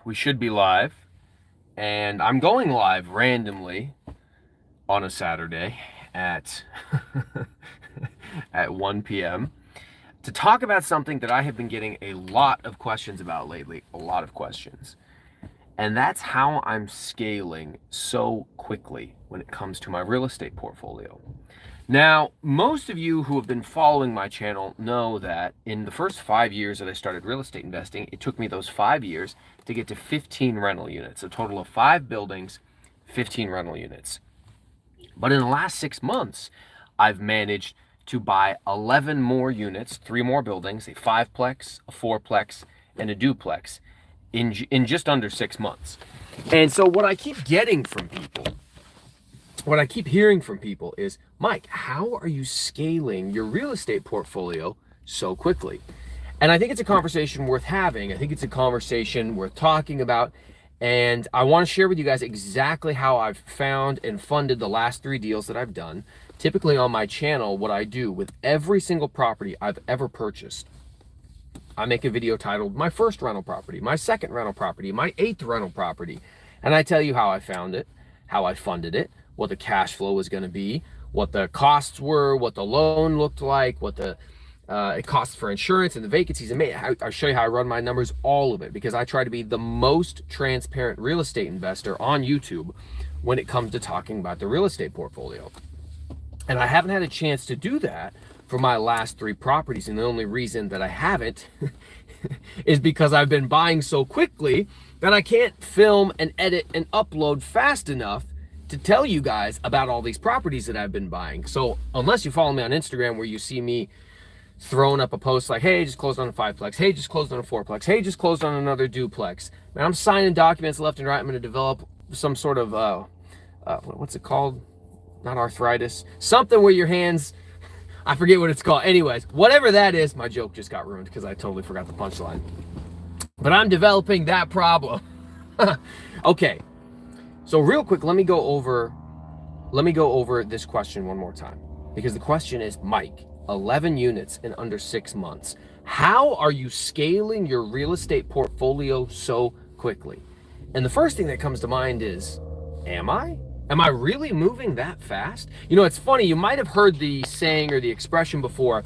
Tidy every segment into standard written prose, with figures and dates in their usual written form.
we should be live, and I'm going live randomly on a Saturday at at 1 p.m. to talk about something that I have been getting a lot of questions about lately, a lot of questions. And that's how I'm scaling so quickly when it comes to my real estate portfolio. Now, most of you who have been following my channel know that in the first 5 years that I started real estate investing, it took me those 5 years to get to 15 rental units, a total of 5 buildings, 15 rental units. But in the last 6 months, I've managed to buy 11 more units, 3 more buildings, a fiveplex, a fourplex, and a duplex in just under 6 months. And so what I keep getting from people, what I keep hearing from people is, Mike, how are you scaling your real estate portfolio so quickly? And I think it's a conversation worth having. I think it's a conversation worth talking about. And I want to share with you guys exactly how I've found and funded the last 3 deals that I've done. Typically on my channel, what I do with every single property I've ever purchased, I make a video titled my first rental property, my second rental property, my 8th rental property. And I tell you how I found it, how I funded it, what the cash flow was going to be, what the costs were, what the loan looked like, what the it costs for insurance and the vacancies. And I'll show you how I run my numbers, all of it, because I try to be the most transparent real estate investor on YouTube when it comes to talking about the real estate portfolio. And I haven't had a chance to do that for my last 3 properties. And the only reason that I haven't is because I've been buying so quickly that I can't film and edit and upload fast enough to tell you guys about all these properties that I've been buying. So unless you follow me on Instagram, where you see me throwing up a post like, hey, just closed on a fiveplex, hey, just closed on a fourplex, hey, just closed on another duplex, man, I'm signing documents left and right. I'm going to develop some sort of what's it called, not arthritis, something where your hands, I forget what it's called. Anyways, whatever that is, my joke just got ruined because I totally forgot the punchline. But I'm developing that problem. Okay. So real quick, let me go over this question one more time, because the question is, Mike, 11 units in under 6 months. How are you scaling your real estate portfolio so quickly? And the first thing that comes to mind is, am I really moving that fast? You know, it's funny, you might have heard the saying or the expression before,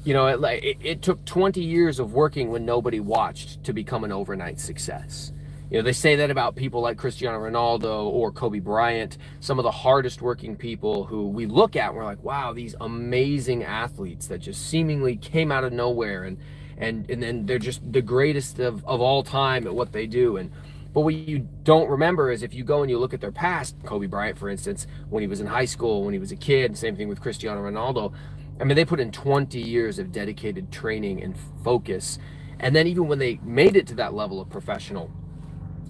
you know, it took 20 years of working when nobody watched to become an overnight success. You know, they say that about people like Cristiano Ronaldo or Kobe Bryant, some of the hardest working people who we look at and we're like, wow, these amazing athletes that just seemingly came out of nowhere, and then they're just the greatest of all time at what they do. But what you don't remember is, if you go and you look at their past, Kobe Bryant, for instance, when he was in high school, when he was a kid, same thing with Cristiano Ronaldo. I mean, they put in 20 years of dedicated training and focus. And then even when they made it to that level of professional,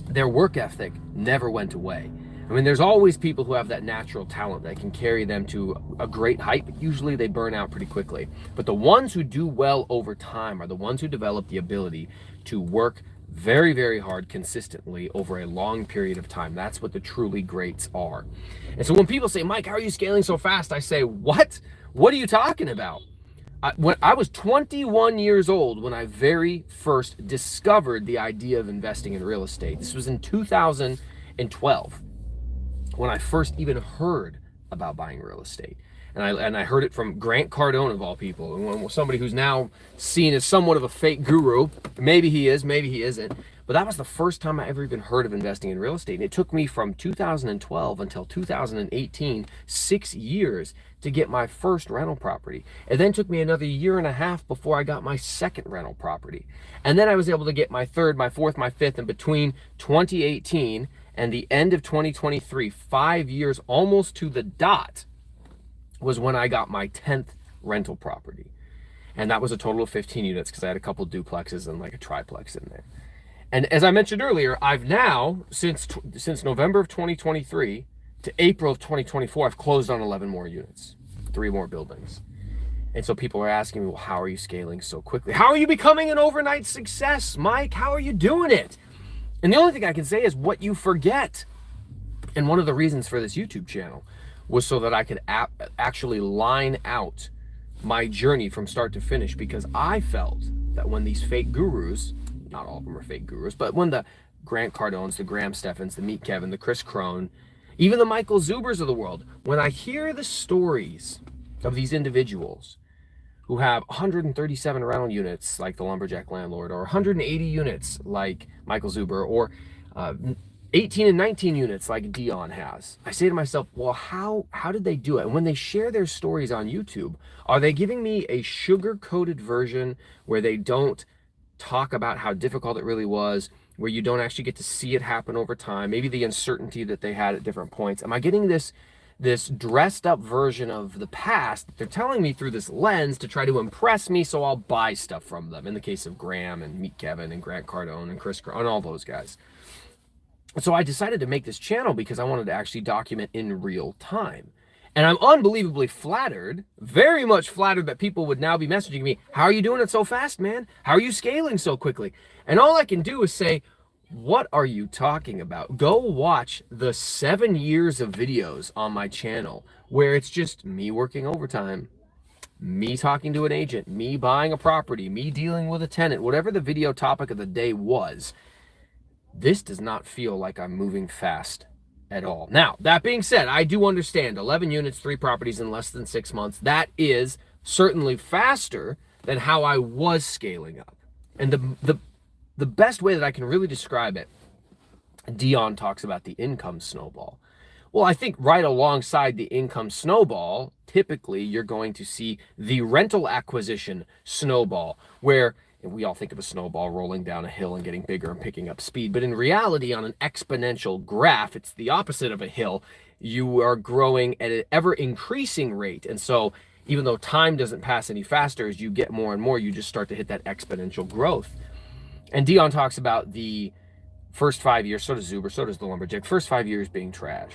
their work ethic never went away. I mean, there's always people who have that natural talent that can carry them to a great height, but usually they burn out pretty quickly. But the ones who do well over time are the ones who develop the ability to work very, very hard consistently over a long period of time. That's what the truly greats are. And so when people say, Mike, how are you scaling so fast? I say, what? What are you talking about? When I was 21 years old when I very first discovered the idea of investing in real estate. This was in 2012 when I first even heard about buying real estate. And I heard it from Grant Cardone, of all people, somebody who's now seen as somewhat of a fake guru. Maybe he is, maybe he isn't. But that was the first time I ever even heard of investing in real estate. And it took me from 2012 until 2018, 6 years, to get my first rental property. It then took me another 1.5 years before I got my second rental property. And then I was able to get my third, my fourth, my fifth, and between 2018 and the end of 2023, 5 years almost to the dot, was when I got my 10th rental property. And that was a total of 15 units because I had a couple duplexes and like a triplex in there. And as I mentioned earlier, I've now, since November of 2023 to April of 2024, I've closed on 11 more units, 3 more buildings. And so people are asking me, well, how are you scaling so quickly? How are you becoming an overnight success, Mike? How are you doing it? And the only thing I can say is what you forget. And one of the reasons for this YouTube channel was so that I could actually line out my journey from start to finish, because I felt that when these fake gurus, not all of them are fake gurus, but when the Grant Cardones, the Graham Steffens, the Meet Kevin, the Chris Crone, even the Michael Zubers of the world, when I hear the stories of these individuals who have 137 rental units like the Lumberjack Landlord, or 180 units like Michael Zuber, or 18 and 19 units like Dion has, I say to myself, well, how did they do it? And when they share their stories on YouTube, are they giving me a sugar-coated version where they don't talk about how difficult it really was, where you don't actually get to see it happen over time, maybe the uncertainty that they had at different points? Am I getting this dressed up version of the past that they're telling me through this lens to try to impress me so I'll buy stuff from them, in the case of Graham and Meet Kevin and Grant Cardone and Chris Cardone and all those guys? So I decided to make this channel because I wanted to actually document in real time. And I'm unbelievably flattered, very much flattered, that people would now be messaging me, how are you doing it so fast, man? How are you scaling so quickly? And all I can do is say, what are you talking about? Go watch the 7 years of videos on my channel where it's just me working overtime, me talking to an agent, me buying a property, me dealing with a tenant, whatever the video topic of the day was. This does not feel like I'm moving fast at all. Now, that being said, I do understand 11 units, 3 properties in less than 6 months. That is certainly faster than how I was scaling up. And the best way that I can really describe it, Dion talks about the income snowball. Well, I think right alongside the income snowball, typically you're going to see the rental acquisition snowball, where we all think of a snowball rolling down a hill and getting bigger and picking up speed. But in reality, on an exponential graph, it's the opposite of a hill. You are growing at an ever increasing rate. And so even though time doesn't pass any faster, as you get more and more, you just start to hit that exponential growth. And Dion talks about the first 5 years, so does Zuber, so does the Lumberjack, first 5 years being trash.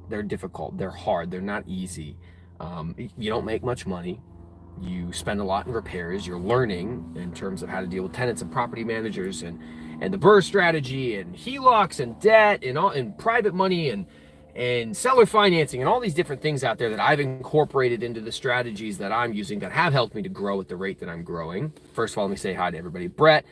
They're difficult, they're hard, they're not easy. You don't make much money. You spend a lot in repairs. You're learning in terms of how to deal with tenants and property managers, and the BRRRR strategy, and HELOCs and debt, and private money, and seller financing, and all these different things out there that I've incorporated into the strategies that I'm using that have helped me to grow at the rate that I'm growing. First of all, let me say hi to everybody. Brett,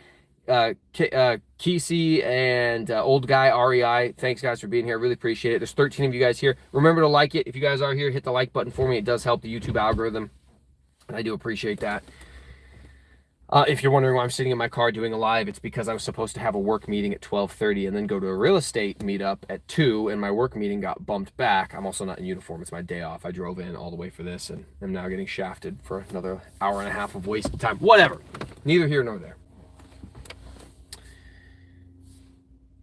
Kesey, and old guy REI, thanks guys for being here. I really appreciate it. There's 13 of you guys here. Remember to like it. If you guys are here, hit the like button for me. It does help the YouTube algorithm. I do appreciate that. If you're wondering why I'm sitting in my car doing a live, it's because I was supposed to have a work meeting at 12:30 and then go to a real estate meetup at 2, and my work meeting got bumped back. I'm also not in uniform. It's my day off. I drove in all the way for this, and I'm now getting shafted for another hour and a half of wasted time. Whatever. Neither here nor there.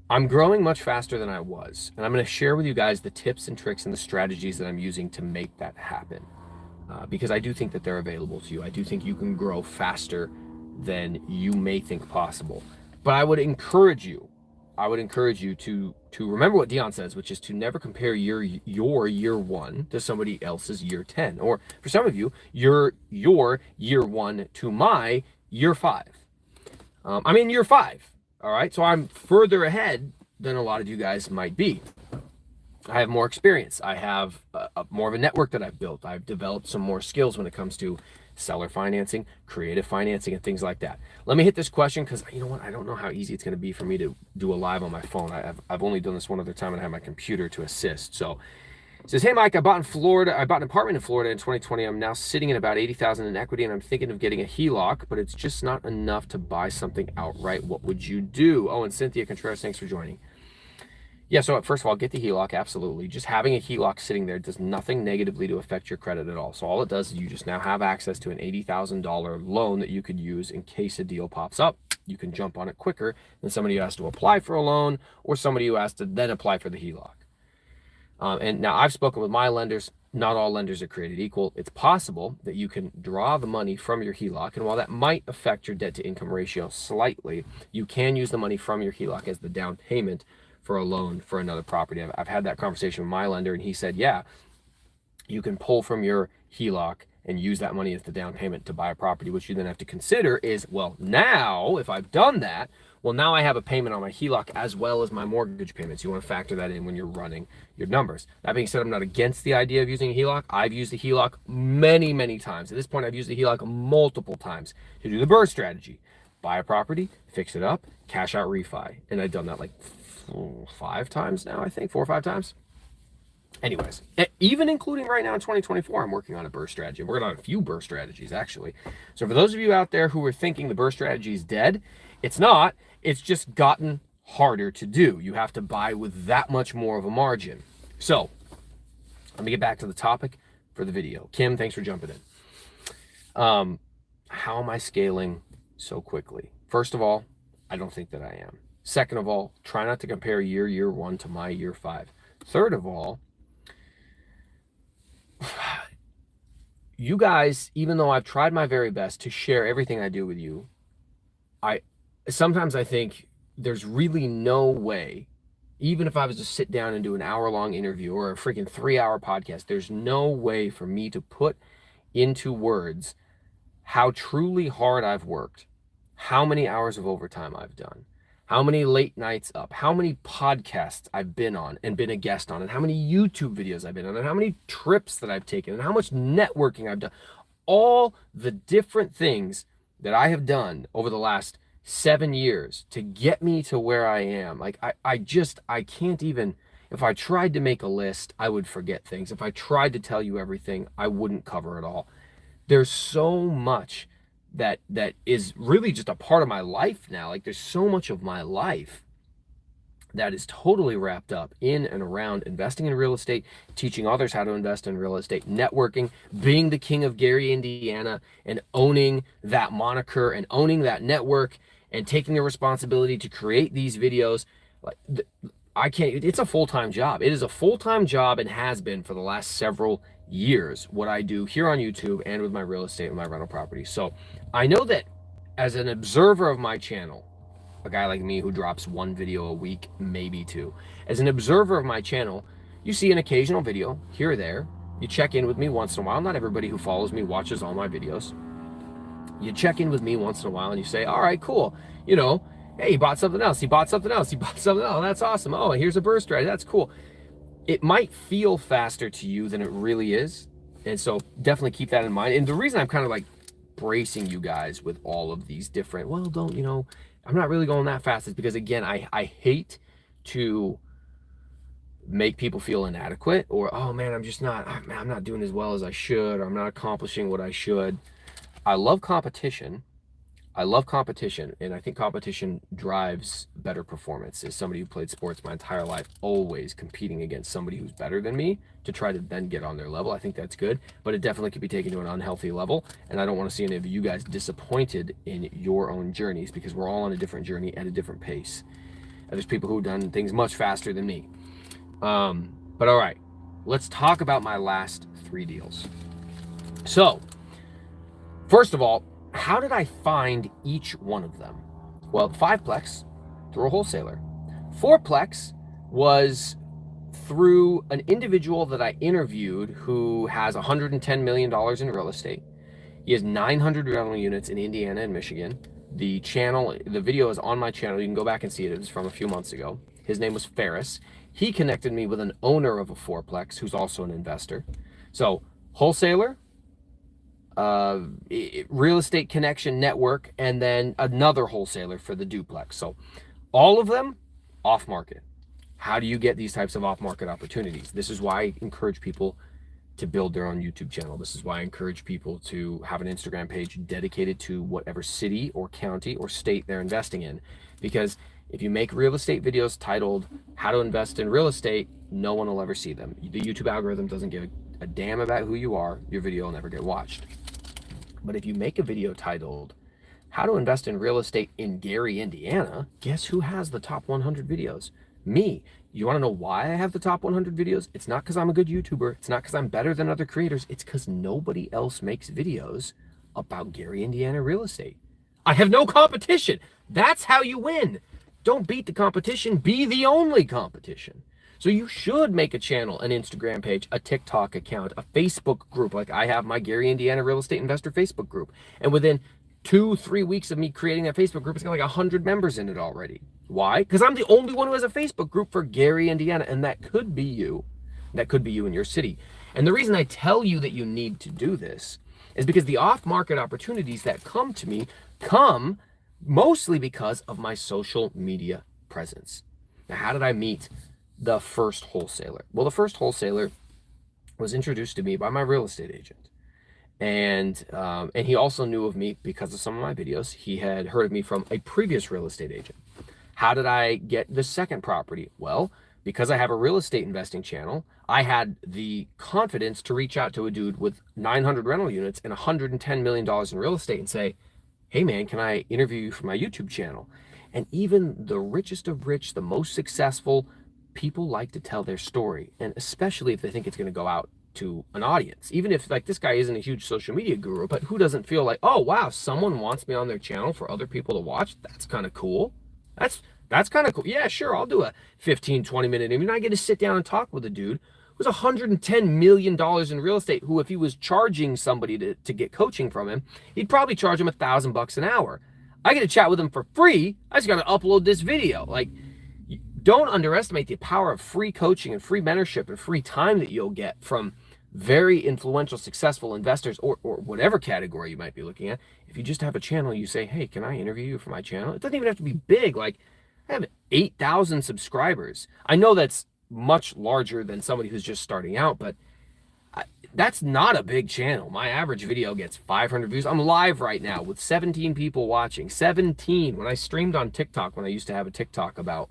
I'm growing much faster than I was, and I'm going to share with you guys the tips and tricks and the strategies that I'm using to make that happen. Because I do think that they're available to you. I do think you can grow faster than you may think possible. But I would encourage you to remember what Dion says, which is to never compare your year 1 to somebody else's year 10. Or for some of you, your year 1 to my year 5. I'm in year 5. All right. So I'm further ahead than a lot of you guys might be. I have more experience. I have more of a network that I've built. I've developed some more skills when it comes to seller financing, creative financing, and things like that. Let me hit this question because, you know what, I don't know how easy it's going to be for me to do a live on my phone. I've only done this one other time and I have my computer to assist. So it says, hey Mike, I bought an apartment in Florida in 2020. I'm now sitting in about 80,000 in equity, and I'm thinking of getting a HELOC, but it's just not enough to buy something outright. What would you do? Oh, and Cynthia Contreras, thanks for joining. Yeah, so first of all, get the HELOC, absolutely. Just having a HELOC sitting there does nothing negatively to affect your credit at all. So all it does is you just now have access to an $80,000 loan that you could use in case a deal pops up. You can jump on it quicker than somebody who has to apply for a loan or somebody who has to then apply for the HELOC. And now I've spoken with my lenders. Not all lenders are created equal. It's possible that you can draw the money from your HELOC, and while that might affect your debt to income ratio slightly, you can use the money from your HELOC as the down payment for a loan for another property. I've had that conversation with my lender, and he said, yeah, you can pull from your HELOC and use that money as the down payment to buy a property. What you then have to consider is, well, now if I've done that, well, now I have a payment on my HELOC as well as my mortgage payments. You want to factor that in when you're running your numbers. That being said, I'm not against the idea of using a HELOC. I've used the HELOC many, many times. At this point, I've used the HELOC multiple times to do the BRRRR strategy. Buy a property, fix it up, cash out refi. And I've done that like 5 times now, I think, 4 or 5 times. Anyways, even including right now in 2024, I'm working on a burst strategy. I'm working on a few burst strategies, actually. So for those of you out there who are thinking the burst strategy is dead, it's not. It's just gotten harder to do. You have to buy with that much more of a margin. So let me get back to the topic for the video. Kim, thanks for jumping in. How am I scaling so quickly? First of all, I don't think that I am. Second of all, try not to compare year 1 to my year 5. Third of all, you guys, even though I've tried my very best to share everything I do with you, sometimes I think there's really no way, even if I was to sit down and do an hour-long interview or a freaking 3-hour podcast, there's no way for me to put into words how truly hard I've worked, how many hours of overtime I've done, how many late nights up, how many podcasts I've been on and been a guest on, and how many YouTube videos I've been on, and how many trips that I've taken, and how much networking I've done. All the different things that I have done over the last 7 years to get me to where I am. Like, I can't even, if I tried to make a list, I would forget things. If I tried to tell you everything, I wouldn't cover it all. There's so much that is really just a part of my life now. Like, there's so much of my life that is totally wrapped up in and around investing in real estate, teaching others how to invest in real estate, networking, being the king of Gary, Indiana, and owning that moniker and owning that network and taking the responsibility to create these videos. Like, it's a full-time job. It is a full-time job and has been for the last several years, what I do here on YouTube and with my real estate and my rental property. So I know that as an observer of my channel, a guy like me who drops 1 video a week, maybe 2, as an observer of my channel, you see an occasional video here or there. You check in with me once in a while. Not everybody who follows me watches all my videos. You check in with me once in a while and you say, all right, cool. You know, hey, he bought something else. He bought something else. He bought something else. That's awesome. Oh, here's a burst strategy. That's cool. It might feel faster to you than it really is. And so definitely keep that in mind. And the reason I'm kind of like bracing you guys with all of these different, well, don't, you know, I'm not really going that fast, is because, again, I hate to make people feel inadequate, or, oh man, I'm not doing as well as I should, or I'm not accomplishing what I should. I love competition. And I think competition drives better performance. As somebody who played sports my entire life, always competing against somebody who's better than me to try to then get on their level, I think that's good, but it definitely could be taken to an unhealthy level, and I don't want to see any of you guys disappointed in your own journeys, because we're all on a different journey at a different pace. And there's people who've done things much faster than me. But all right, let's talk about my last 3 deals. So, first of all, how did I find each one of them? Well, 5plex, through a wholesaler. 4plex was through an individual that I interviewed who has $110 million in real estate. He has 900 rental units in Indiana and Michigan. The video is on my channel. You can go back and see it. It was from a few months ago. His name was Ferris. He connected me with an owner of a 4plex who's also an investor. So, wholesaler, real estate connection network, and then another wholesaler for the duplex. So all of them off market. How do you get these types of off market opportunities? This is why I encourage people to build their own YouTube channel. This is why I encourage people to have an Instagram page dedicated to whatever city or county or state they're investing in. Because if you make real estate videos titled how to invest in real estate, no one will ever see them. The YouTube algorithm doesn't give a damn about who you are. Your video will never get watched. But if you make a video titled how to invest in real estate in Gary, Indiana, guess who has the top 100 videos? Me. You want to know why I have the top 100 videos? It's not because I'm a good YouTuber. It's not because I'm better than other creators. It's because nobody else makes videos about Gary, Indiana real estate. I have no competition. That's how you win. Don't beat the competition. Be the only competition. So you should make a channel, an Instagram page, a TikTok account, a Facebook group. Like I have my Gary, Indiana Real Estate Investor Facebook group. And within 2-3 weeks of me creating that Facebook group, it's got like 100 members in it already. Why? Because I'm the only one who has a Facebook group for Gary, Indiana. And that could be you. That could be you in your city. And the reason I tell you that you need to do this is because the off-market opportunities that come to me come mostly because of my social media presence. Now, how did I meet the first wholesaler? Well, the first wholesaler was introduced to me by my real estate agent. And he also knew of me because of some of my videos. He had heard of me from a previous real estate agent. How did I get the second property? Well, because I have a real estate investing channel, I had the confidence to reach out to a dude with 900 rental units and $110 million in real estate and say, hey man, can I interview you for my YouTube channel? And even the richest of rich, the most successful, people like to tell their story. And especially if they think it's going to go out to an audience. Even if like this guy isn't a huge social media guru, but who doesn't feel like, oh wow, someone wants me on their channel for other people to watch? That's kind of cool. That's kind of cool. Yeah, sure, I'll do a 15-20 minute interview. I get to sit down and talk with a dude who's $110 million in real estate, who if he was charging somebody to get coaching from him, he'd probably charge him $1,000 an hour. I get to chat with him for free. I just got to upload this video. Like, don't underestimate the power of free coaching and free mentorship and free time that you'll get from very influential, successful investors, or whatever category you might be looking at. If you just have a channel, you say, hey, can I interview you for my channel? It doesn't even have to be big. Like, I have 8,000 subscribers. I know that's much larger than somebody who's just starting out, but that's not a big channel. My average video gets 500 views. I'm live right now with 17 people watching. 17. When I streamed on TikTok, when I used to have a TikTok about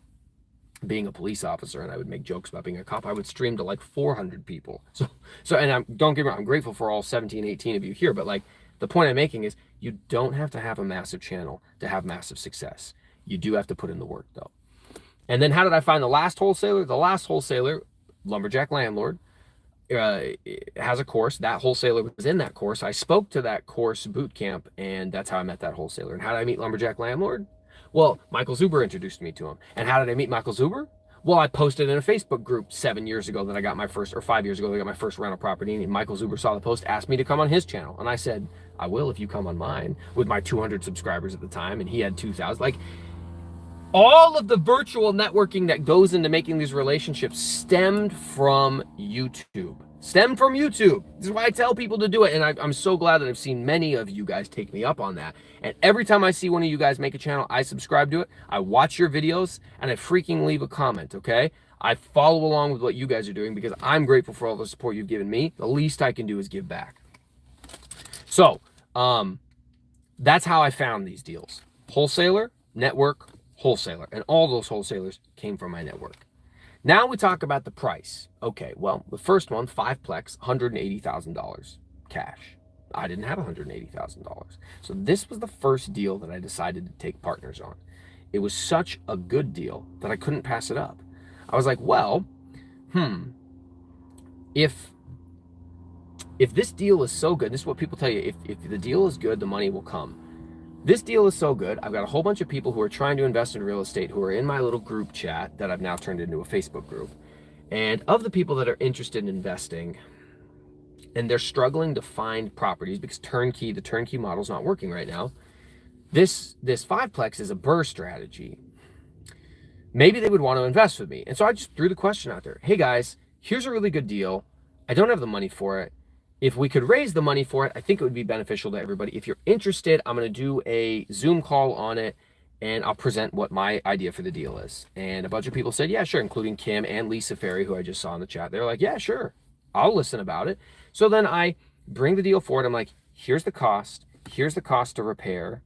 being a police officer and I would make jokes about being a cop, I would stream to like 400 people. So and don't get me wrong, I'm grateful for all 17, 18 of you here, but like the point I'm making is you don't have to have a massive channel to have massive success. You do have to put in the work though. And then how did I find the last wholesaler? The last wholesaler, Lumberjack Landlord, has a course. That wholesaler was in that course. I spoke to that course boot camp, and that's how I met that wholesaler. And how did I meet Lumberjack Landlord? Well, Michael Zuber introduced me to him. And how did I meet Michael Zuber? Well, I posted in a Facebook group 7 years ago that I got my first, or 5 years ago that I got my first rental property. And Michael Zuber saw the post, asked me to come on his channel. And I said, I will if you come on mine, with my 200 subscribers at the time. And he had 2,000. Like, all of the virtual networking that goes into making these relationships stemmed from YouTube. Stemmed from YouTube. This is why I tell people to do it. And I'm so glad that I've seen many of you guys take me up on that. And every time I see one of you guys make a channel, I subscribe to it. I watch your videos and I freaking leave a comment, okay? I follow along with what you guys are doing because I'm grateful for all the support you've given me. The least I can do is give back. So, that's how I found these deals. Wholesaler, network, wholesaler. And all those wholesalers came from my network. Now we talk about the price. Okay, well, the first one, fourplex, $180,000 cash. I didn't have $180,000. So this was the first deal that I decided to take partners on. It was such a good deal that I couldn't pass it up. I was like, well, if this deal is so good, this is what people tell you, if the deal is good, the money will come. This deal is so good. I've got a whole bunch of people who are trying to invest in real estate who are in my little group chat that I've now turned into a Facebook group. And of the people that are interested in investing, and they're struggling to find properties because the turnkey model is not working right now. This fourplex is a BRRRR strategy. Maybe they would want to invest with me. And so I just threw the question out there. Hey guys, here's a really good deal. I don't have the money for it. If we could raise the money for it, I think it would be beneficial to everybody. If you're interested, I'm going to do a Zoom call on it, and I'll present what my idea for the deal is. And a bunch of people said, yeah, sure, including Kim and Lisa Ferry, who I just saw in the chat. They're like, yeah, sure, I'll listen about it. So then I bring the deal forward. I'm like, here's the cost. Here's the cost to repair.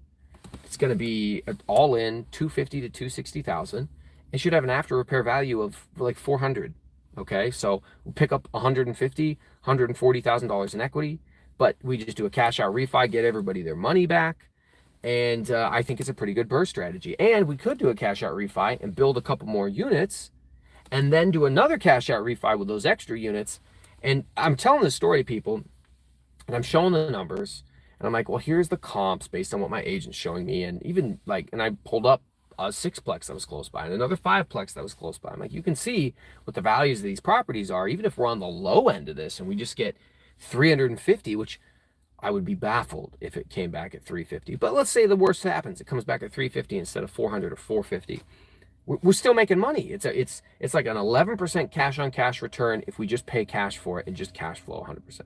It's going to be all in $250,000 to $260,000. It should have an after repair value of like $400,000. Okay, so we'll pick up $150,000, $140,000 in equity, but we just do a cash out refi, get everybody their money back. And I think it's a pretty good BRRRR strategy. And we could do a cash out refi and build a couple more units and then do another cash out refi with those extra units. And I'm telling this story to people and I'm showing the numbers and I'm like, well, here's the comps based on what my agent's showing me. And even like, and I pulled up a sixplex that was close by and another fiveplex that was close by. I'm like, you can see what the values of these properties are, even if we're on the low end of this and we just get 350, which I would be baffled if it came back at 350. But let's say the worst happens. It comes back at 350 instead of 400 or 450. We're still making money. It's like an 11% cash on cash return if we just pay cash for it and just cash flow 100%.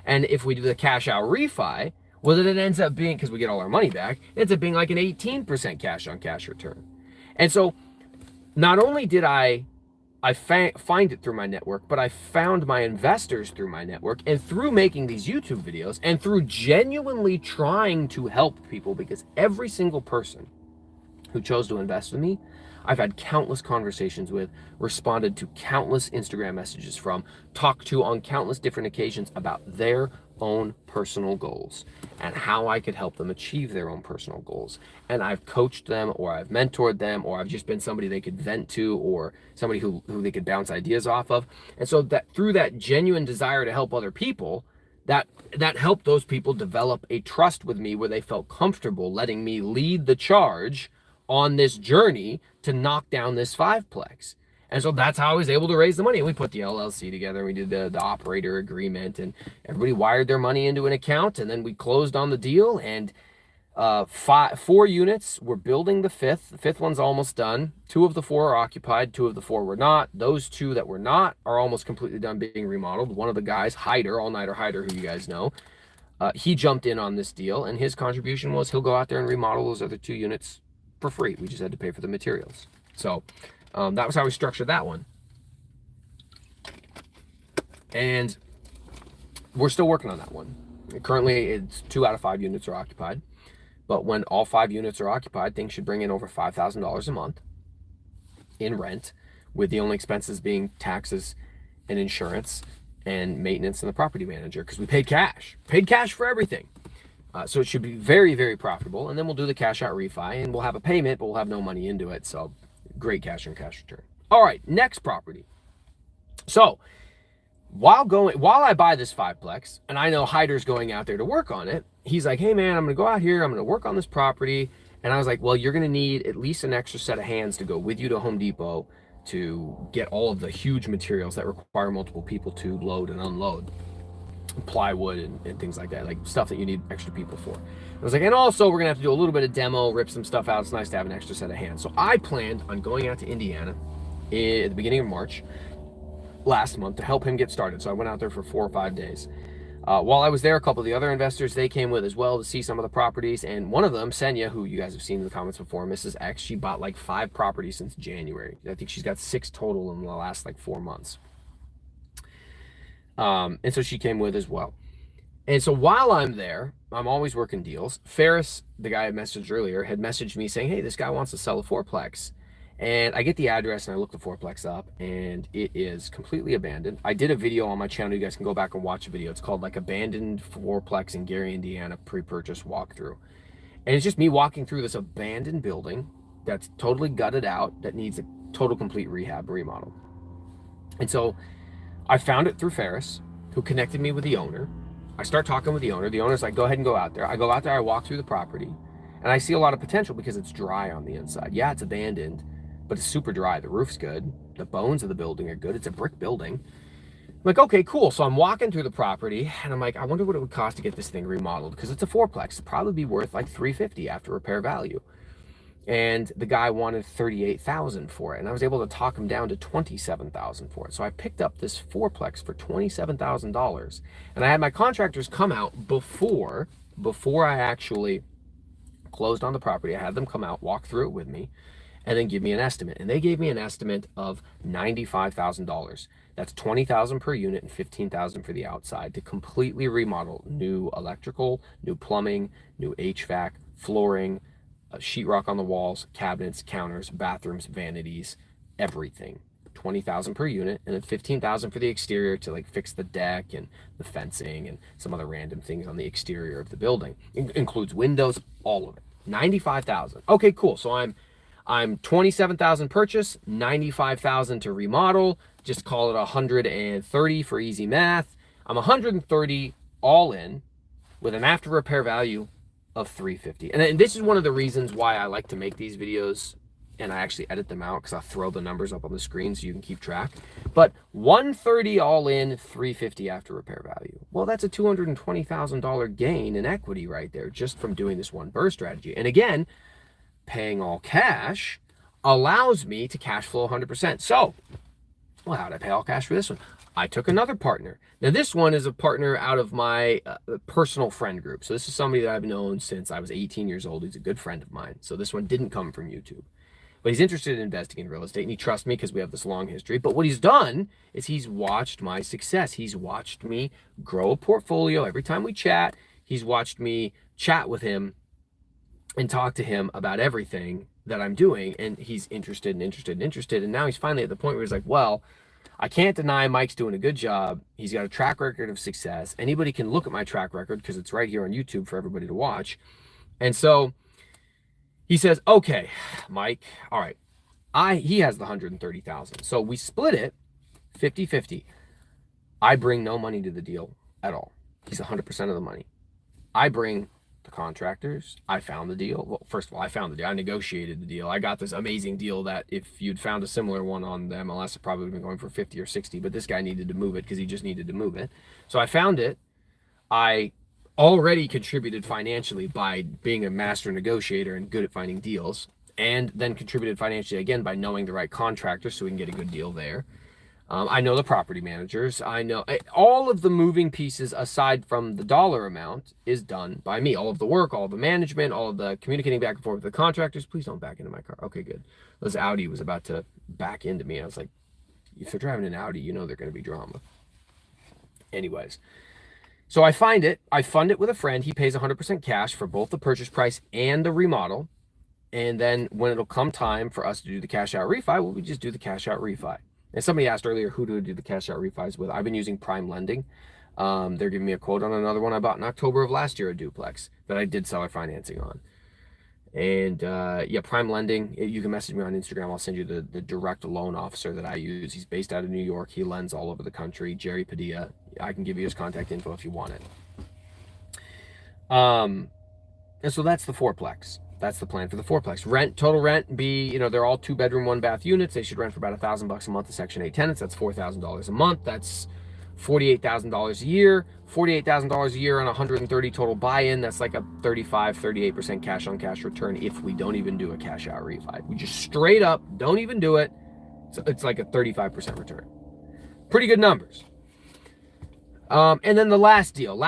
And if we do the cash out refi, well, then it ends up being, because we get all our money back, it ends up being like an 18% cash on cash return. And so not only did I find it through my network, but I found my investors through my network, and through making these YouTube videos and through genuinely trying to help people, because every single person who chose to invest with me, I've had countless conversations with, responded to countless Instagram messages from, talked to on countless different occasions about their own personal goals and how I could help them achieve their own personal goals. And I've coached them, or I've mentored them, or I've just been somebody they could vent to, or somebody who they could bounce ideas off of. And so that through that genuine desire to help other people, that helped those people develop a trust with me where they felt comfortable letting me lead the charge on this journey to knock down this fiveplex. And so that's how I was able to raise the money. And we put the LLC together, and we did the operator agreement, and everybody wired their money into an account, and then we closed on the deal. And 4 units, we're building the fifth. The fifth one's almost done. 2 of the 4 are occupied, 2 of the 4 were not. Those 2 that were not are almost completely done being remodeled. One of the guys, Hyder, All-Nighter Hyder, who you guys know, he jumped in on this deal, and his contribution was he'll go out there and remodel those other 2 units for free. We just had to pay for the materials. So that was how we structured that one. And we're still working on that one. Currently, it's 2 out of 5 units are occupied. But when all 5 units are occupied, things should bring in over $5,000 a month in rent, with the only expenses being taxes and insurance and maintenance and the property manager, because we paid cash for everything. So it should be very, very profitable. And then we'll do the cash out refi, and we'll have a payment, but we'll have no money into it. So great cash on cash return. All right, next property. So while I buy this fiveplex, and I know Hyder's going out there to work on it, he's like, hey man, I'm gonna go out here, I'm gonna work on this property. And I was like, well, you're gonna need at least an extra set of hands to go with you to Home Depot to get all of the huge materials that require multiple people to load and unload. Plywood and things like that, like stuff that you need extra people for. I was like, and also we're gonna have to do a little bit of demo, rip some stuff out. It's nice to have an extra set of hands. So I planned on going out to Indiana at the beginning of March last month to help him get started. So I went out there for 4 or 5 days. While I was there, a couple of the other investors, they came with as well to see some of the properties. And one of them, Senya, who you guys have seen in the comments before, Mrs. X, she bought like 5 properties since January. I think she's got 6 total in the last like 4 months. And so she came with as well. And so while I'm there, I'm always working deals. Ferris, the guy I messaged earlier, had messaged me saying, hey, this guy wants to sell a fourplex. And I get the address and I look the fourplex up, and it is completely abandoned. I did a video on my channel. You guys can go back and watch a video. It's called like Abandoned Fourplex in Gary, Indiana, pre-purchase walkthrough. And it's just me walking through this abandoned building that's totally gutted out, that needs a total complete rehab remodel. And so I found it through Ferris, who connected me with the owner. I start talking with the owner. The owner's like, go ahead and go out there. I go out there, I walk through the property, and I see a lot of potential because it's dry on the inside. Yeah, it's abandoned, but it's super dry. The roof's good. The bones of the building are good. It's a brick building. I'm like, okay, cool. So I'm walking through the property, and I'm like, I wonder what it would cost to get this thing remodeled, because it's a fourplex. It'd probably be worth like $350 after repair value. And the guy wanted $38,000 for it, and I was able to talk him down to $27,000 for it. So I picked up this fourplex for $27,000, and I had my contractors come out before I actually closed on the property. I had them come out, walk through it with me, and then give me an estimate. And they gave me an estimate of $95,000. That's $20,000 per unit and $15,000 for the outside to completely remodel. New electrical, new plumbing, new HVAC, flooring, sheetrock on the walls, cabinets, counters, bathrooms, vanities, everything. $20,000 per unit, and then $15,000 for the exterior to like fix the deck and the fencing and some other random things on the exterior of the building. It includes windows, all of it. $95,000. Okay, cool. So I'm $27,000 purchase, $95,000 to remodel. Just call it $130 for easy math. I'm $130 all in with an after repair value of $350. And this is one of the reasons why I like to make these videos, and I actually edit them out because I'll throw the numbers up on the screen so you can keep track. But $130 all in, $350 after repair value. Well, that's a $220,000 gain in equity right there just from doing this one burr strategy. And again, paying all cash allows me to cash flow 100%. So, well, how did I pay all cash for this one? I took another partner. Now, this one is a partner out of my personal friend group. So this is somebody that I've known since I was 18 years old. He's a good friend of mine. So this one didn't come from YouTube. but he's interested in investing in real estate, and he trusts me because we have this long history. But what he's done is he's watched my success. He's watched me grow a portfolio every time we chat. He's watched me chat with him and talk to him about everything that I'm doing, and he's interested and interested and interested. And now he's finally at the point where he's like, well, I can't deny Mike's doing a good job. He's got a track record of success. Anybody can look at my track record because it's right here on YouTube for everybody to watch. And so he says, okay, Mike, all right. He has the 130,000. So we split it 50-50. I bring no money to the deal at all. He's 100% of the money. I bring the contractors. I found the deal. Well, first of all, I found the deal. I negotiated the deal. I got this amazing deal that if you'd found a similar one on the MLS, it probably would have been going for 50 or 60, but this guy needed to move it because he just needed to move it. So I found it. I already contributed financially by being a master negotiator and good at finding deals, and then contributed financially again by knowing the right contractor so we can get a good deal there. I know the property managers. I know all of the moving pieces aside from the dollar amount is done by me. All of the work, all of the management, all of the communicating back and forth with the contractors. Please don't back into my car. Okay, good. This Audi was about to back into me. I was like, if they're driving an Audi, you know they're going to be drama. Anyways, so I find it. I fund it with a friend. He pays 100% cash for both the purchase price and the remodel. And then when it'll come time for us to do the cash out refi, well, we just do the cash out refi. And somebody asked earlier, who do we do the cash out refis with? I've been using Prime Lending. They're giving me a quote on another one I bought in October of last year, a duplex that I did seller financing on. And yeah, Prime Lending, you can message me on Instagram. I'll send you the direct loan officer that I use. He's based out of New York. He lends all over the country. Jerry Padilla. I can give you his contact info if you want it. And so that's the fourplex. That's the plan for the fourplex. Rent, total rent, they're all 2-bedroom, 1-bath units. They should rent for about $1,000 a month to Section 8 tenants. That's $4,000 a month. That's $48,000 a year. $48,000 a year on 130 total buy-in. That's like a 38% cash on cash return if we don't even do a cash out refi. We just straight up don't even do it. So it's like a 35% return. Pretty good numbers. And then the last deal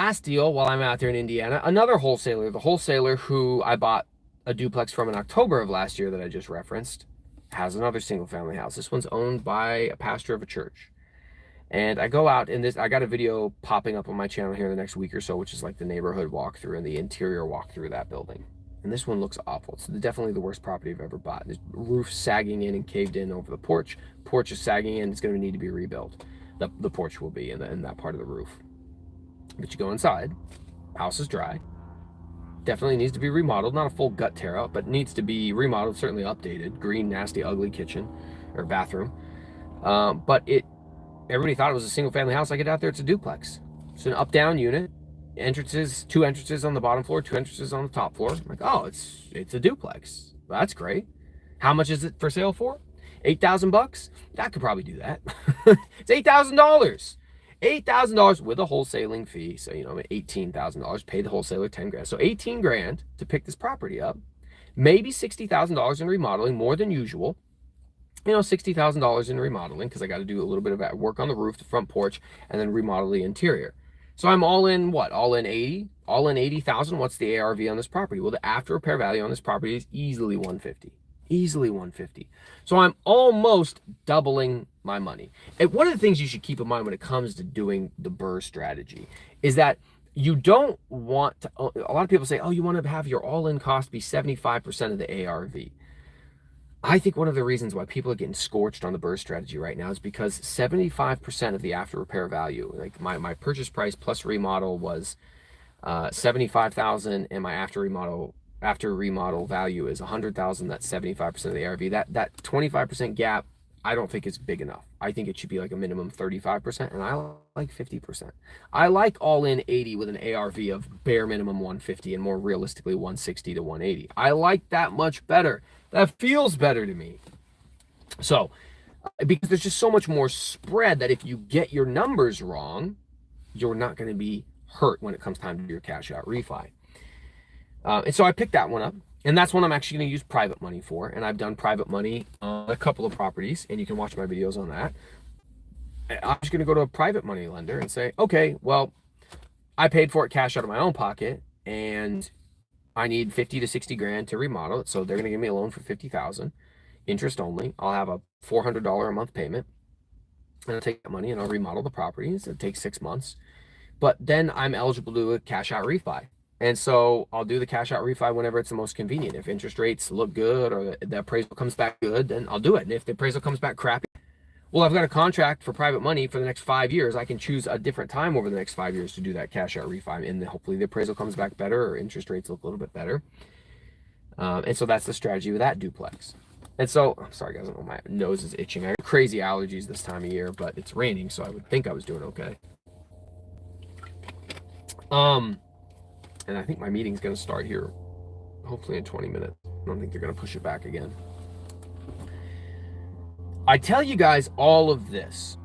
while I'm out there in Indiana, another wholesaler, the wholesaler who I bought a duplex from in October of last year that I just referenced, has another single family house. This one's owned by a pastor of a church. And I go out and I got a video popping up on my channel here the next week or so, which is like the neighborhood walkthrough and the interior walkthrough of that building. And this one looks awful. It's definitely the worst property I've ever bought. There's roof sagging in and caved in over the porch. Porch is sagging in. It's going to need to be rebuilt. The porch will be in that part of the roof. But you go inside. House is dry. Definitely needs to be remodeled. Not a full gut tear out, but needs to be remodeled, certainly updated. Green, nasty, ugly kitchen or bathroom. But everybody thought it was a single family house. I get out there, it's a duplex. It's an up-down unit. Entrances, 2 entrances on the bottom floor, 2 entrances on the top floor. I'm like, oh, it's a duplex. Well, that's great. How much is it for sale for? $8,000? I could probably do that. It's $8,000. $8,000 with a wholesaling fee. So, $18,000, pay the wholesaler $10,000. So $18,000 to pick this property up. Maybe $60,000 in remodeling, more than usual. $60,000 in remodeling because I got to do a little bit of work on the roof, the front porch, and then remodel the interior. So I'm all in what? All in 80? All in 80,000. What's the ARV on this property? Well, the after repair value on this property is easily 150. Easily 150. So I'm almost doubling my money. And one of the things you should keep in mind when it comes to doing the BRRRR strategy is that you don't want to, a lot of people say, oh, you want to have your all-in cost be 75% of the ARV. I think one of the reasons why people are getting scorched on the BRRRR strategy right now is because 75% of the after repair value, like my purchase price plus remodel was $75,000, and my after remodel value is $100,000. That's 75% of the ARV. That 25% gap, I don't think is big enough. I think it should be like a minimum 35%, and I like 50%. I like all in 80 with an ARV of bare minimum 150 and more realistically 160 to 180. I like that much better. That feels better to me. So, because there's just so much more spread that if you get your numbers wrong, you're not going to be hurt when it comes time to do your cash out refi. And so I picked that one up, and that's one I'm actually going to use private money for. And I've done private money on a couple of properties, and you can watch my videos on that. I'm just going to go to a private money lender and say, okay, well, I paid for it cash out of my own pocket, and I need 50 to 60 grand to remodel it. So they're going to give me a loan for 50,000. interest only. I'll have a $400 a month payment, and I'll take that money and I'll remodel the properties. It takes 6 months, but then I'm eligible to do a cash out refi. And so I'll do the cash out refi whenever it's the most convenient. If interest rates look good or the appraisal comes back good, then I'll do it. And if the appraisal comes back crappy, well, I've got a contract for private money for the next 5 years. I can choose a different time over the next 5 years to do that cash out refi. And hopefully the appraisal comes back better or interest rates look a little bit better. And so that's the strategy with that duplex. And so, I'm sorry guys, I know my nose is itching. I have crazy allergies this time of year, but it's raining, so I would think I was doing okay. And I think my meeting's gonna start here, hopefully in 20 minutes. I don't think they're gonna push it back again. I tell you guys all of this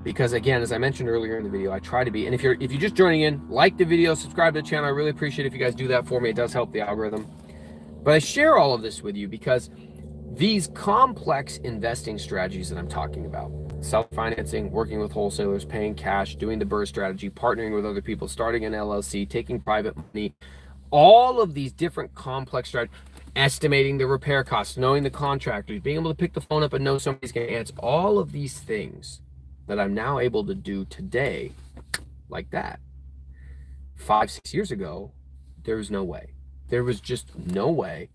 because, again, as I mentioned earlier in the video, I try to be, and if you're just joining in, like the video, subscribe to the channel. I really appreciate it if you guys do that for me. It does help the algorithm. But I share all of this with you because these complex investing strategies that I'm talking about, self-financing, working with wholesalers, paying cash, doing the BRRRR strategy, partnering with other people, starting an LLC, taking private money, all of these different complex strategies, estimating the repair costs, knowing the contractors, being able to pick the phone up and know somebody's going to answer, all of these things that I'm now able to do today like that. 5-6 years ago, there was no way. There was just no way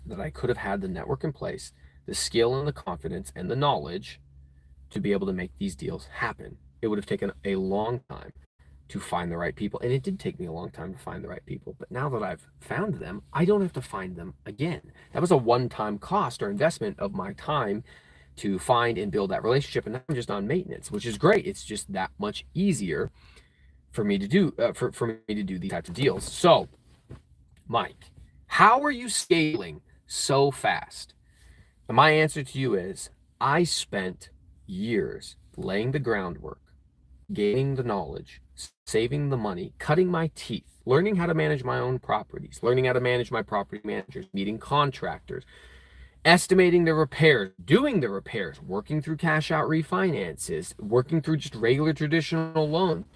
that I could have had the network in place, the skill and the confidence and the knowledge to be able to make these deals happen. It would have taken a long time to find the right people. And it did take me a long time to find the right people. But now that I've found them, I don't have to find them again. That was a one-time cost or investment of my time to find and build that relationship. And now I'm just on maintenance, which is great. It's just that much easier for me to do, for me to do these types of deals. So, Mike, how are you scaling so fast? And my answer to you is, I spent years laying the groundwork, gaining the knowledge, saving the money, cutting my teeth, learning how to manage my own properties, learning how to manage my property managers, meeting contractors, estimating the repairs, doing the repairs, working through cash out refinances, working through just regular traditional loans,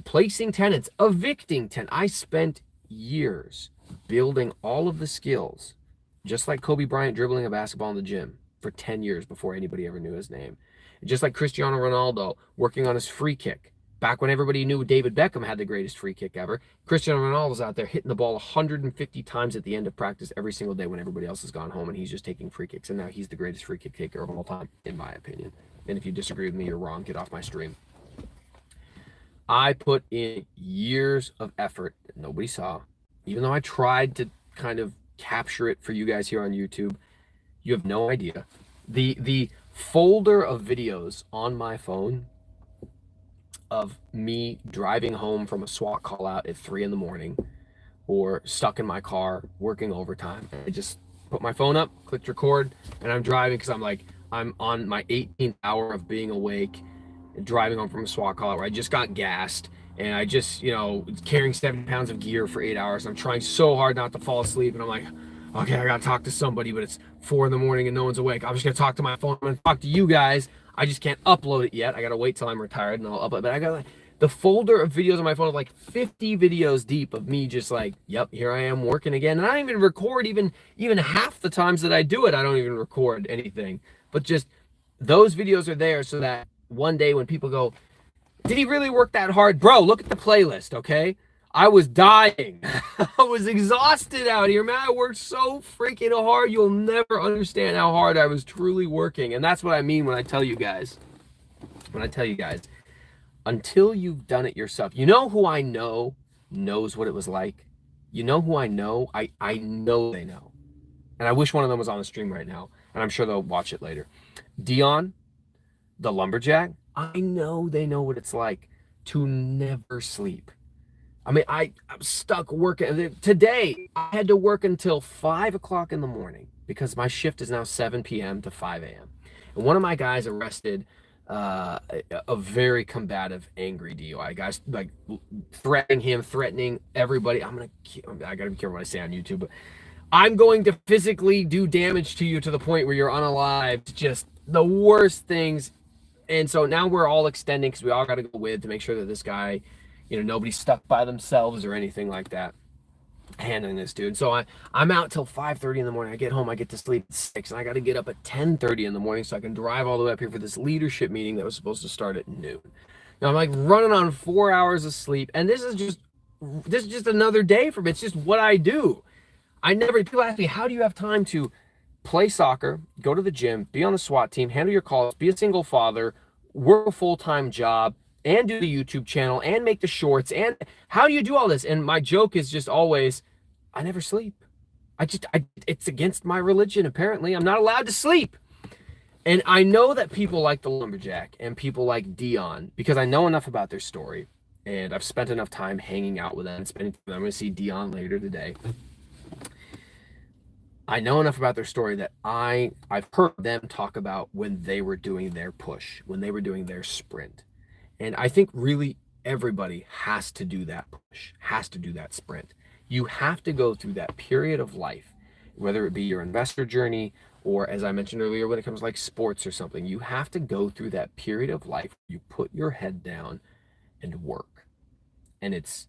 placing tenants, evicting tenants. I spent years building all of the skills, just like Kobe Bryant dribbling a basketball in the gym for 10 years before anybody ever knew his name. Just like Cristiano Ronaldo working on his free kick. Back when everybody knew David Beckham had the greatest free kick ever, Cristiano Ronaldo's out there hitting the ball 150 times at the end of practice every single day when everybody else has gone home, and he's just taking free kicks. And now he's the greatest free kick taker of all time, in my opinion. And if you disagree with me, you're wrong. Get off my stream. I put in years of effort that nobody saw. Even though I tried to kind of capture it for you guys here on YouTube, you have no idea. The folder of videos on my phone of me driving home from a SWAT call out at 3 in the morning or stuck in my car working overtime. I just put my phone up, clicked record, and I'm driving because I'm on my 18th hour of being awake and driving home from a SWAT call out where I just got gassed and I just, carrying 70 pounds of gear for 8 hours. I'm trying so hard not to fall asleep, and I'm like, okay, I gotta talk to somebody, but it's 4 in the morning and no one's awake. I'm just gonna talk to my phone. I'm gonna talk to you guys. I just can't upload it yet. I gotta wait till I'm retired and I'll upload. But I got the folder of videos on my phone of like 50 videos deep of me just like, yep, here I am working again. And I don't even record even half the times that I do it. I don't even record anything. But just those videos are there so that one day when people go, did he really work that hard? Bro, look at the playlist, okay? I was dying. I was exhausted out here, man. I worked so freaking hard. You'll never understand how hard I was truly working. And that's what I mean when I tell you guys. Until you've done it yourself. You know who I know knows what it was like? You know who I know? I know they know. And I wish one of them was on the stream right now. And I'm sure they'll watch it later. Dion, the lumberjack, I know they know what it's like to never sleep. I mean, I'm stuck working. Today, I had to work until 5 o'clock in the morning because my shift is now 7 p.m. to 5 a.m. And one of my guys arrested a very combative, angry DUI. Guys like threatening everybody. I gotta be careful what I say on YouTube, but I'm going to physically do damage to you to the point where you're unalived. Just the worst things. And so now we're all extending because we all got to go with to make sure that this guy, nobody's stuck by themselves or anything like that. handling this, dude. So I'm out till 5:30 in the morning. I get home, I get to sleep at 6, and I got to get up at 10:30 in the morning so I can drive all the way up here for this leadership meeting that was supposed to start at noon. Now I'm like running on 4 hours of sleep, and this is just another day for me. It's just what I do. People ask me, how do you have time to play soccer, go to the gym, be on the SWAT team, handle your calls, be a single father, work a full-time job, and do the YouTube channel, and make the shorts, and how do you do all this? And my joke is just always, I never sleep. It's against my religion, apparently. I'm not allowed to sleep. And I know that people like the Lumberjack and people like Dion because I know enough about their story, and I've spent enough time hanging out with them and spending time. I'm going to see Dion later today. I know enough about their story that I've heard them talk about when they were doing their push, when they were doing their sprint. And I think really everybody has to do that push, has to do that sprint. You have to go through that period of life, whether it be your investor journey or, as I mentioned earlier, when it comes like sports or something, you have to go through that period of life. You put your head down and work. And it's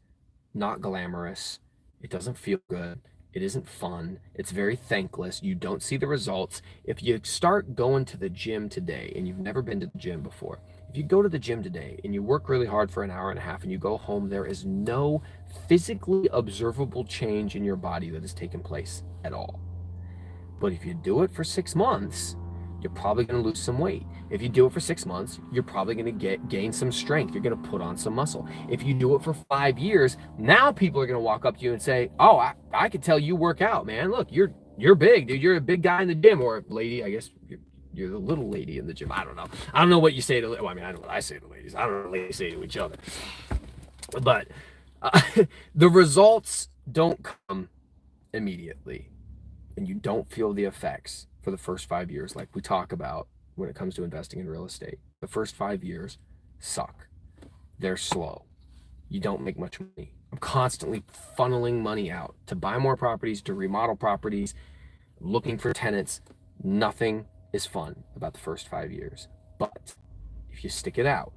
not glamorous. It doesn't feel good. It isn't fun. It's very thankless. You don't see the results. If you start going to the gym today and you've never been to the gym before, if you go to the gym today and you work really hard for an hour and a half and you go home, there is no physically observable change in your body that has taken place at all. But if you do it for 6 months, you're probably going to lose some weight. If you do it for 6 months, you're probably going to gain some strength. You're going to put on some muscle. If you do it for 5 years, now people are going to walk up to you and say, "Oh, I could tell you work out, man. Look, you're big, dude. You're a big guy in the gym," or lady. I guess you're the little lady in the gym. I don't know. I don't know what you say to. Well, I mean, I know what I say to ladies. I don't know what they say to each other. But the results don't come immediately, and you don't feel the effects for the first 5 years, like we talk about when it comes to investing in real estate. The first 5 years suck. They're slow. You don't make much money. I'm constantly funneling money out to buy more properties, to remodel properties, looking for tenants. Nothing is fun about the first 5 years. But if you stick it out,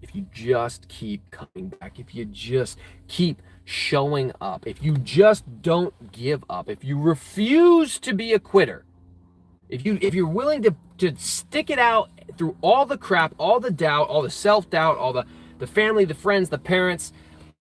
if you just keep coming back, if you just keep showing up, if you just don't give up, if you refuse to be a quitter, if you're willing to stick it out through all the crap, all the doubt, all the self-doubt, all the family, the friends, the parents.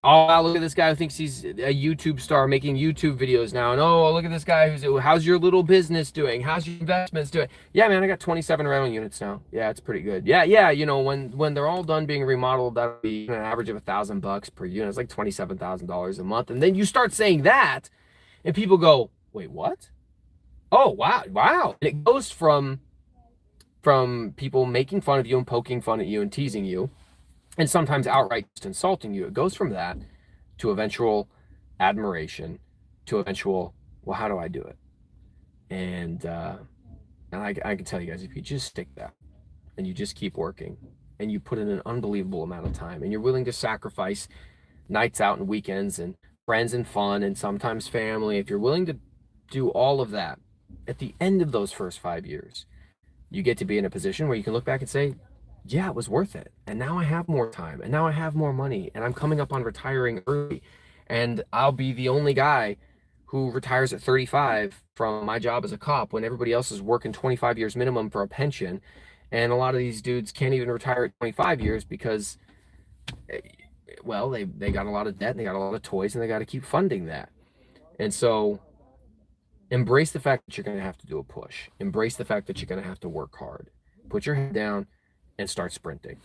Oh, wow, look at this guy who thinks he's a YouTube star making YouTube videos now. And oh, look at this guy how's your little business doing? How's your investments doing? Yeah, man, I got 27 rental units now. Yeah, it's pretty good. Yeah, you know, when they're all done being remodeled, that'll be an average of $1,000 per unit. It's like $27,000 a month. And then you start saying that, and people go, "Wait, what? Oh, wow." And it goes from people making fun of you and poking fun at you and teasing you, and sometimes outright just insulting you. It goes from that to eventual admiration, to eventual, well, how do I do it? And I can tell you guys, if you just stick that and you just keep working and you put in an unbelievable amount of time and you're willing to sacrifice nights out and weekends and friends and fun and sometimes family, if you're willing to do all of that, at the end of those first 5 years, you get to be in a position where you can look back and say, yeah, it was worth it. And now I have more time, and now I have more money, and I'm coming up on retiring early, and I'll be the only guy who retires at 35 from my job as a cop when everybody else is working 25 years minimum for a pension. And a lot of these dudes can't even retire at 25 years because, well, they got a lot of debt, and they got a lot of toys, and they got to keep funding that. And so embrace the fact that you're going to have to do a push. Embrace the fact that you're going to have to work hard. Put your head down and start sprinting.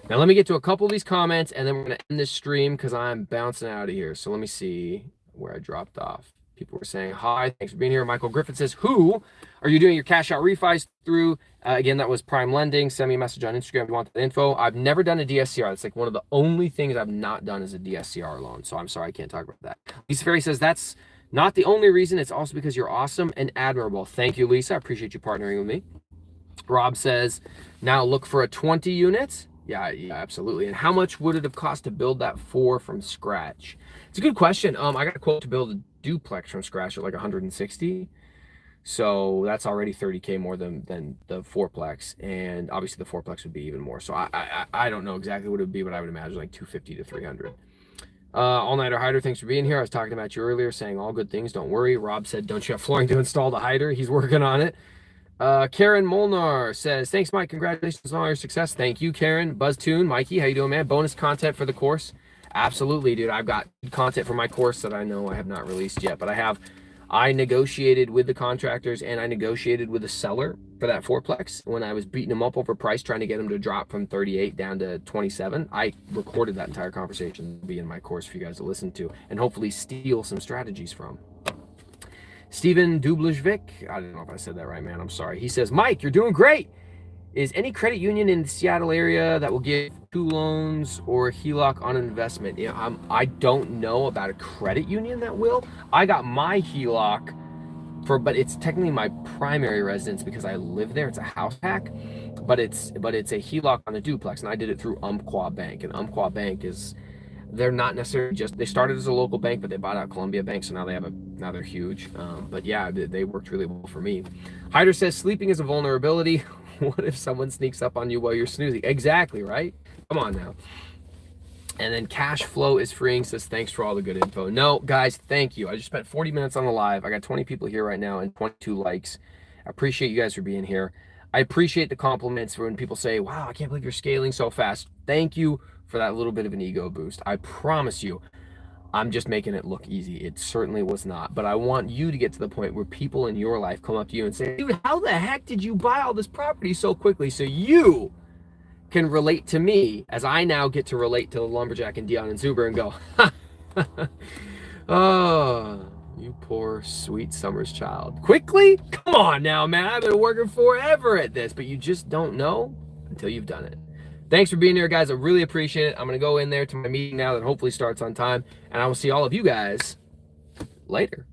Now, let me get to a couple of these comments, and then we're going to end this stream because I'm bouncing out of here. So let me see where I dropped off. People were saying, hi, thanks for being here. Michael Griffin says, who are you doing your cash out refis through? Again, that was Prime Lending. Send me a message on Instagram if you want the info. I've never done a DSCR. It's like one of the only things I've not done is a DSCR loan. So I'm sorry, I can't talk about that. Lisa Ferry says, that's not the only reason. It's also because you're awesome and admirable. Thank you, Lisa. I appreciate you partnering with me. Rob says, now look for a 20 units. Yeah, absolutely. And how much would it have cost to build that 4 from scratch? It's a good question. I got a quote to build a duplex from scratch at like 160. So that's already 30K more than the fourplex. And obviously the fourplex would be even more. So I don't know exactly what it would be, but I would imagine like 250 to 300. All-nighter hider, thanks for being here. I was talking about you earlier, saying all good things, don't worry. Rob said, don't you have flooring to install the hider? He's working on it. Karen Molnar says, thanks, Mike. Congratulations on all your success. Thank you, Karen. BuzzTune, Mikey, how you doing, man? Bonus content for the course? Absolutely, dude. I've got content for my course that I know I have not released yet, but I negotiated with the contractors and I negotiated with the seller for that fourplex when I was beating them up over price, trying to get them to drop from 38 down to 27. I recorded that entire conversation to be in my course for you guys to listen to and hopefully steal some strategies from. Steven Dublajvik, I don't know if I said that right, man. I'm sorry. He says, Mike, you're doing great. Is any credit union in the Seattle area that will give 2 loans or a HELOC on an investment? You know, I don't know about a credit union that will. I got my HELOC but it's technically my primary residence because I live there. It's a house hack, but it's a HELOC on a duplex, and I did it through Umpqua Bank. And Umpqua Bank they're not necessarily they started as a local bank, but they bought out Columbia Bank, so now they're huge. But yeah, they worked really well for me. Hyder says sleeping is a vulnerability. What if someone sneaks up on you while you're snoozing? Exactly, right? Come on now. And then cash flow is freeing, says thanks for all the good info. No, guys, thank you. I just spent 40 minutes on the live. I got 20 people here right now and 22 likes. I appreciate you guys for being here. I appreciate the compliments for when people say, wow, I can't believe you're scaling so fast. Thank you for that little bit of an ego boost. I promise you, I'm just making it look easy. It certainly was not. But I want you to get to the point where people in your life come up to you and say, dude, how the heck did you buy all this property so quickly? So you can relate to me as I now get to relate to Lumberjack and Dion and Zuber and go, oh, you poor sweet Summer's child. Quickly? Come on now, man. I've been working forever at this, but you just don't know until you've done it. Thanks for being here, guys. I really appreciate it. I'm going to go in there to my meeting now that hopefully starts on time, and I will see all of you guys later.